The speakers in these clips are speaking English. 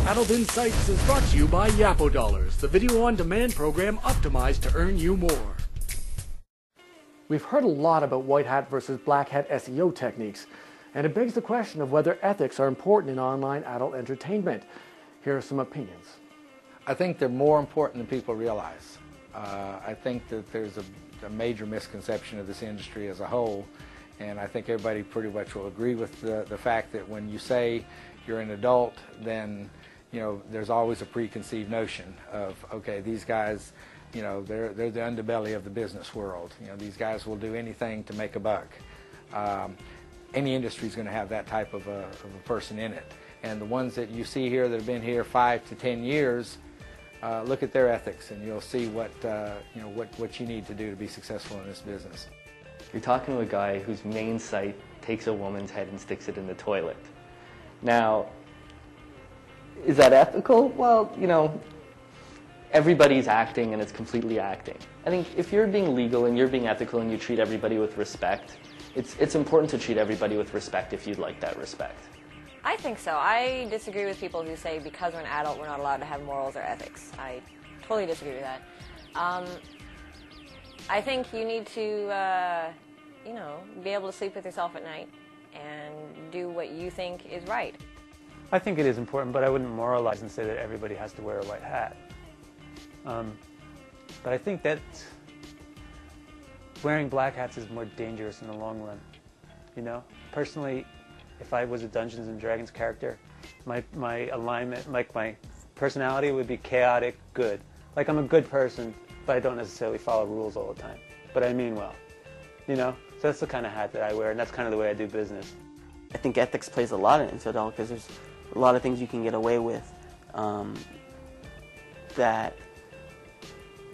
Adult Insights is brought to you by Yapo Dollars, the video-on-demand program optimized to earn you more. We've heard a lot about white hat versus black hat SEO techniques, and it begs the question of whether ethics are important in online adult entertainment. Here are some opinions. I think they're more important than people realize. I think that there's a major misconception of this industry as a whole, and I think everybody pretty much will agree with the fact that when you say you're an adult, then there's always a preconceived notion of, okay, these guys, they're the underbelly of the business world. These guys will do anything to make a buck. Any industry is going to have that type of a person in it, and the ones that you see here that have been here 5 to 10 years. Look at their ethics, and you'll see what you need to do to be successful in this business. You're talking to a guy whose main site takes a woman's head and sticks it in the toilet. Now, is that ethical? Well, everybody's acting, and it's completely acting. I think if you're being legal and you're being ethical and you treat everybody with respect, it's important to treat everybody with respect if you'd like that respect. I think so. I disagree with people who say because we're an adult we're not allowed to have morals or ethics. I totally disagree with that. I think you need to, be able to sleep with yourself at night and do what you think is right. I think it is important, but I wouldn't moralize and say that everybody has to wear a white hat. But I think that wearing black hats is more dangerous in the long run. Personally, if I was a Dungeons and Dragons character, my alignment, like my personality would be chaotic good. Like I'm a good person, but I don't necessarily follow rules all the time. But I mean well, So that's the kind of hat that I wear, and that's kind of the way I do business. I think ethics plays a lot into adult because there's a lot of things you can get away with that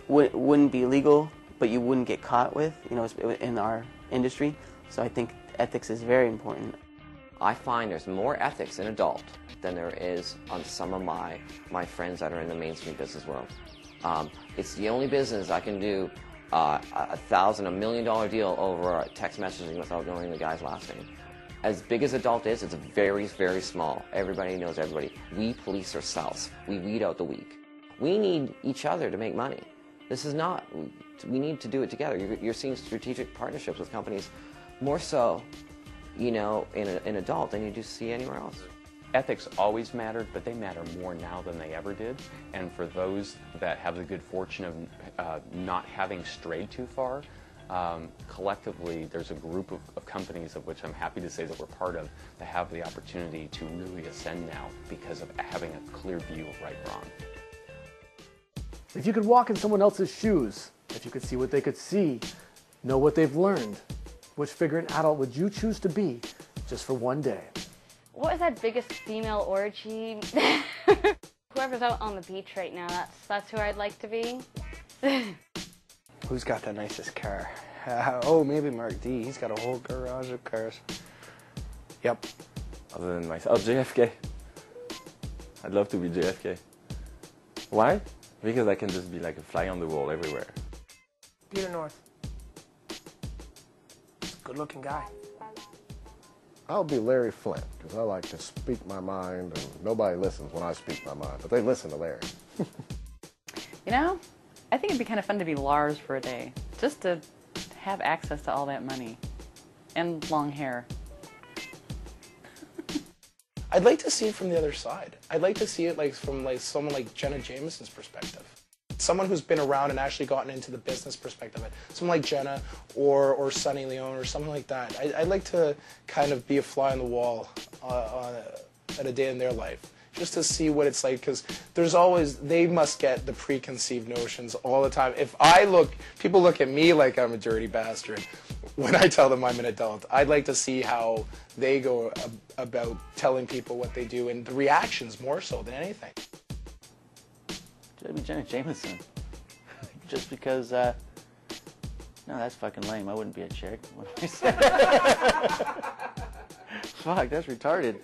wouldn't be legal, but you wouldn't get caught with, in our industry. So I think ethics is very important. I find there's more ethics in adult than there is on some of my friends that are in the mainstream business world. It's the only business I can do $1 million deal over text messaging without knowing the guy's last name. As big as adult is, it's very, very small. Everybody knows everybody. We police ourselves. We weed out the weak. We need each other to make money. This is not, we need to do it together. You're seeing strategic partnerships with companies more so in adult than you do see anywhere else. Ethics always mattered, but they matter more now than they ever did. And for those that have the good fortune of not having strayed too far, collectively there's a group of companies of which I'm happy to say that we're part of that have the opportunity to really ascend now because of having a clear view of right and wrong. If you could walk in someone else's shoes, if you could see what they could see, know what they've learned, which figure in adult would you choose to be just for one day? What is that biggest female orgy? Whoever's out on the beach right now, that's who I'd like to be. Who's got the nicest car? Oh, maybe Mark D. He's got a whole garage of cars. Yep. Other than myself, JFK. I'd love to be JFK. Why? Because I can just be like a fly on the wall everywhere. Peter North. Good-looking guy. I'll be Larry Flint, because I like to speak my mind, and nobody listens when I speak my mind, but they listen to Larry. I think it'd be kind of fun to be Lars for a day, just to have access to all that money and long hair. I'd like to see it from the other side. I'd like to see it from someone like Jenna Jameson's perspective. Someone who's been around and actually gotten into the business perspective of it. Someone like Jenna or Sunny Leone or something like that. I'd like to kind of be a fly on the wall at a day in their life, just to see what it's like, because they must get the preconceived notions all the time. People look at me like I'm a dirty bastard when I tell them I'm an adult. I'd like to see how they go about telling people what they do and the reactions more so than anything. It'd be Jenna Jameson. Just because, no, that's fucking lame. I wouldn't be a chick. What do I say? Fuck, that's retarded.